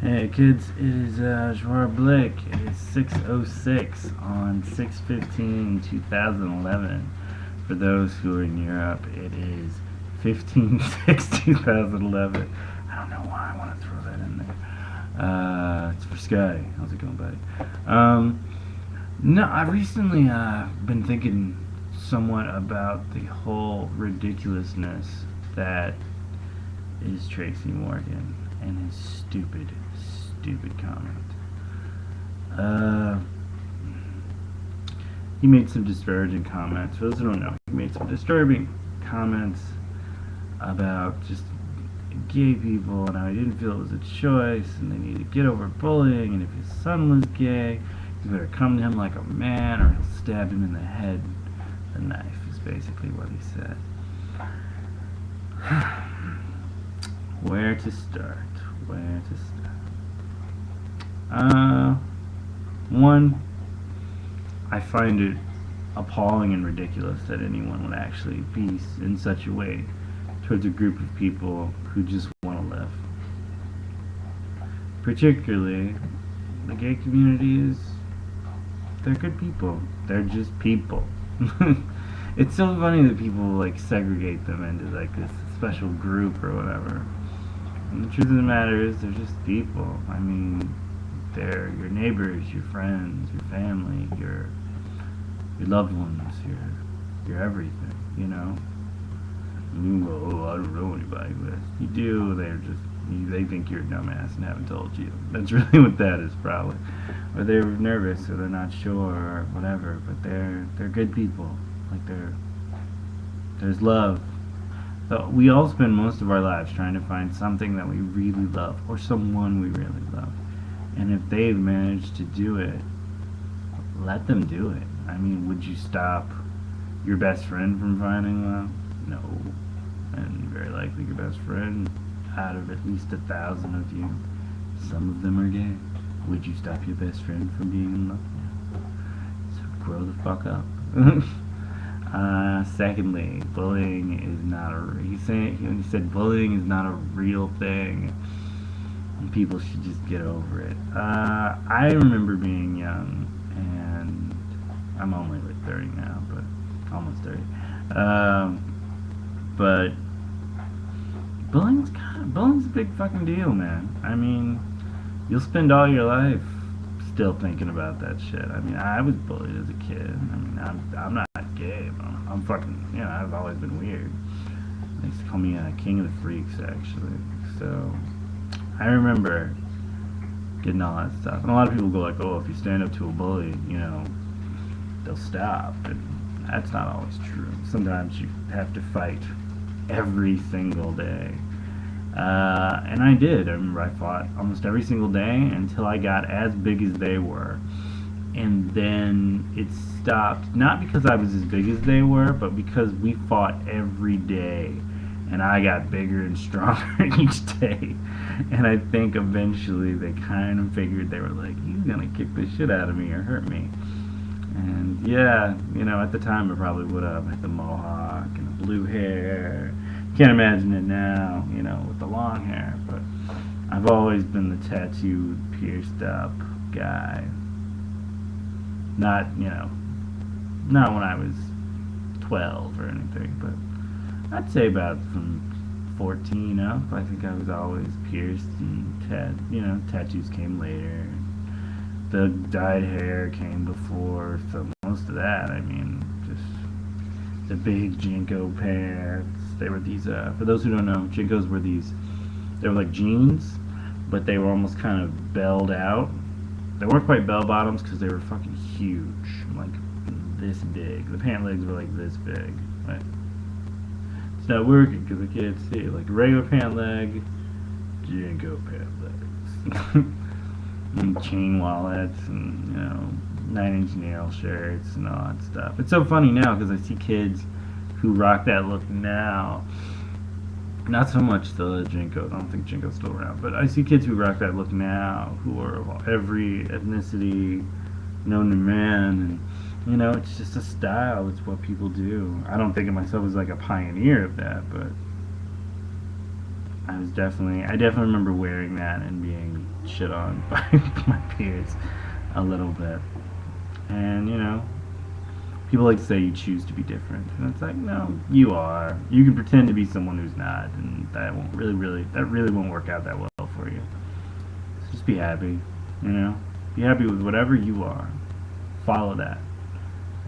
Hey kids, it is Joar Blake. It is 6:06 on 6/15/2011. For those who are in Europe, it is 15/6/2011. I don't know why I want to throw that in there. It's for Sky. How's it going, buddy? Um, no, I've recently been thinking somewhat about the whole ridiculousness that is Tracy Morgan and his stupid comment. Uh, he made some disparaging comments. For those who don't know, he made some disturbing comments about just gay people and how he didn't feel it was a choice and they need to get over bullying, and if his son was gay, you better come to him like a man or he'll stab him in the head. The knife is basically what he said. Where to start? Where to start? One, I find it appalling and ridiculous that anyone would actually be in such a way towards a group of people who just want to live. Particularly, the gay community they're good people. They're just people. It's so funny that people like segregate them into like this special group or whatever. And the truth of the matter is, they're just people. I mean, they're your neighbors, your friends, your family, your loved ones, your everything. You know. And you go, oh, I don't know anybody, but you do. They think you're a dumbass and haven't told you. That's really what that is, probably. Or they're nervous, or they're not sure, or whatever. But they're good people. Like there's love. So we all spend most of our lives trying to find something that we really love, or someone we really love. And if they've managed to do it, let them do it. I mean, would you stop your best friend from finding love? No. And very likely your best friend, out of at least 1,000 of you, some of them are gay. Would you stop your best friend from being in love? Yeah. So grow the fuck up. Secondly, bullying is not a. He said bullying is not a real thing, and people should just get over it. I remember being young, and I'm only like 30 now, but almost 30. But bullying's a big fucking deal, man. I mean, you'll spend all your life still thinking about that shit. I mean, I was bullied as a kid. I mean, I'm not gay, but I'm fucking, I've always been weird. They used to call me King of the Freaks, actually. So, I remember getting all that stuff. And a lot of people go like, oh, if you stand up to a bully, they'll stop. And that's not always true. Sometimes you have to fight every single day. And I did. I remember I fought almost every single day until I got as big as they were. And then it stopped, not because I was as big as they were, but because we fought every day. And I got bigger and stronger each day. And I think eventually they kind of figured, they were like, you're going to kick the shit out of me or hurt me. And yeah, at the time I probably would have, had the mohawk and the blue hair. Can't imagine it now, with the long hair. But I've always been the tattooed, pierced up guy. Not, not when I was 12 or anything, but I'd say about from 14 up. I think I was always pierced, and tattoos came later. The dyed hair came before, so most of that, I mean, just the big Jinko pants. They were these, for those who don't know, Jinkos were they were like jeans, but they were almost kind of belled out. They weren't quite bell bottoms because they were fucking huge, like this big. The pant legs were like this big. Right? It's not working because I can't see. Like a regular pant leg, Jinko pant legs. And chain wallets and 9-inch nail shirts and all that stuff. It's so funny now because I see kids who rock that look now. Not so much the Jinko. I don't think Jinko's still around, but I see kids who rock that look now who are of every ethnicity known to man, and it's just a style. It's what people do. I don't think of myself as like a pioneer of that, but I definitely remember wearing that and being shit on by my peers a little bit. And, people like to say you choose to be different. And it's like, no, you are. You can pretend to be someone who's not, and that really won't work out that well for you. So just be happy, you know? Be happy with whatever you are. Follow that.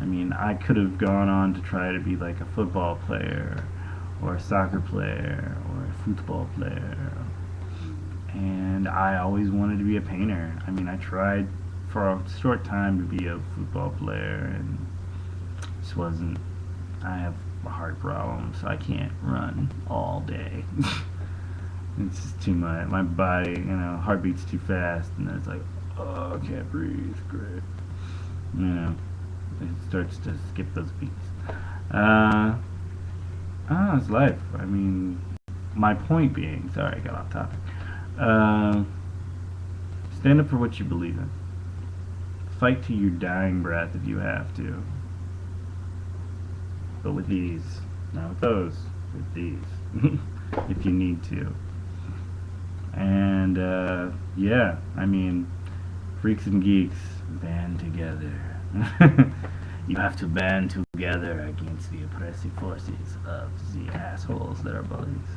I mean, I could have gone on to try to be like a football player, or a soccer player, or a football player. And I always wanted to be a painter. I mean, I tried for a short time to be a football player, and just wasn't. I have a heart problem, so I can't run all day. It's just too much. My body, heart beats too fast, and then it's like, oh, I can't breathe. Great. It starts to skip those beats. It's life. I mean, my point being, sorry, I got off topic. Stand up for what you believe in. Fight to your dying breath if you have to. But with these, not with those, with these, if you need to. And, yeah, I mean, freaks and geeks, band together. You have to band together against the oppressive forces of the assholes that are bullies.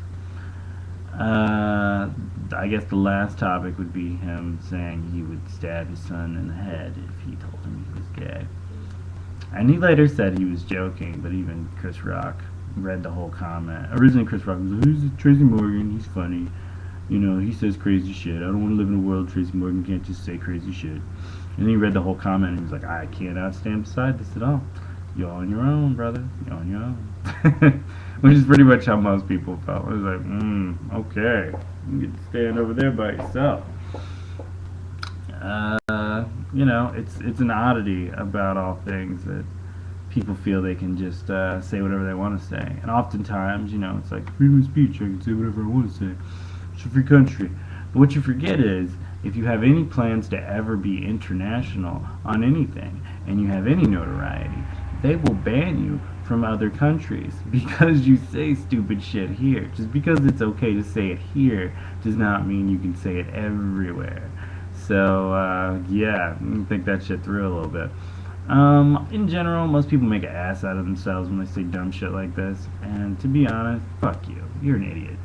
I guess the last topic would be him saying he would stab his son in the head if he told him he was gay. And he later said he was joking, but even Chris Rock read the whole comment. Originally Chris Rock was like, who's Tracy Morgan? He's funny. He says crazy shit. I don't want to live in a world Tracy Morgan can't just say crazy shit. And then he read the whole comment and he was like, I cannot stand beside this at all. You're on your own, brother. You're on your own. Which is pretty much how most people felt. It was like, okay. You get to stand over there by yourself. It's an oddity about all things that people feel they can just say whatever they want to say. And oftentimes, it's like freedom of speech. I can say whatever I want to say. It's a free country. But what you forget is, if you have any plans to ever be international on anything, and you have any notoriety, they will ban you from other countries because you say stupid shit here. Just because it's okay to say it here does not mean you can say it everywhere. So, yeah, think that shit through a little bit. In general, most people make an ass out of themselves when they say dumb shit like this. And to be honest, fuck you. You're an idiot.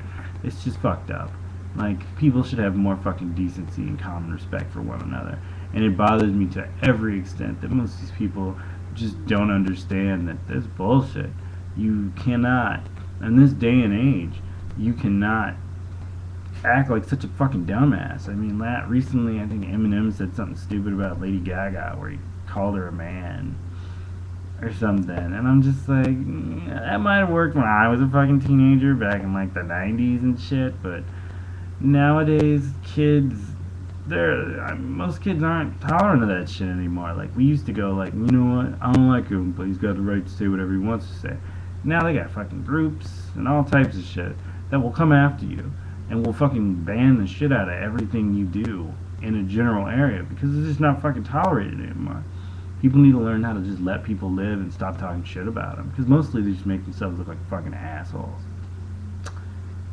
It's just fucked up. Like, people should have more fucking decency and common respect for one another. And it bothers me to every extent that most of these people just don't understand that this bullshit. You cannot, in this day and age, you cannot act like such a fucking dumbass. I mean, recently I think Eminem said something stupid about Lady Gaga where he called her a man or something, and I'm just like, that might have worked when I was a fucking teenager back in like the 90s and shit, but nowadays kids, most kids aren't tolerant of that shit anymore. Like, we used to go like, you know what, I don't like him, but he's got the right to say whatever he wants to say. Now they got fucking groups and all types of shit that will come after you and will fucking ban the shit out of everything you do in a general area because it's just not fucking tolerated anymore. People need to learn how to just let people live and stop talking shit about them, because mostly they just make themselves look like fucking assholes.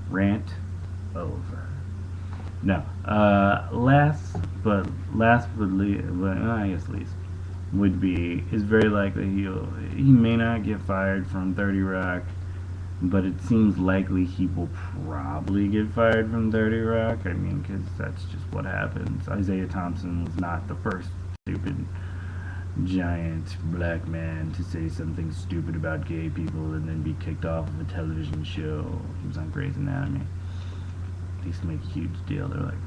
Rant over. No. Last but least would be, is very likely he may not get fired from 30 Rock, but it seems likely he will probably get fired from 30 Rock. I mean, because that's just what happens. Isaiah Thompson was not the first stupid giant black man to say something stupid about gay people and then be kicked off of a television show. He was on Grey's Anatomy. They used to make a huge deal. They're like,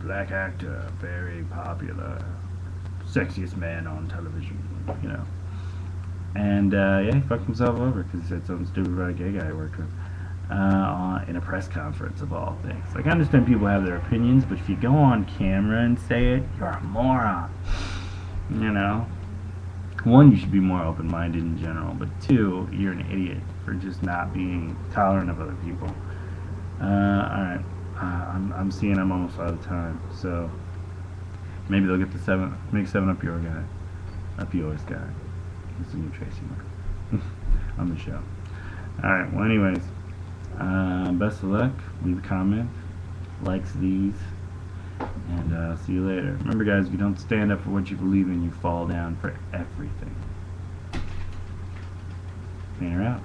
black actor, very popular, sexiest man on television, And, yeah, he fucked himself over because he said something stupid about a gay guy he worked with in a press conference, of all things. Like, I understand people have their opinions, but if you go on camera and say it, you're a moron. One, you should be more open-minded in general, but two, you're an idiot for just not being tolerant of other people. Alright. I'm seeing I'm almost out of time, so maybe they'll get the make 7 Up Your guy. Up Yours guy. It's the new Tracy Morgan on the show. Alright, well anyways, Best of luck. Leave a comment. Likes these. And see you later. Remember, guys, if you don't stand up for what you believe in, you fall down for everything. Painter out.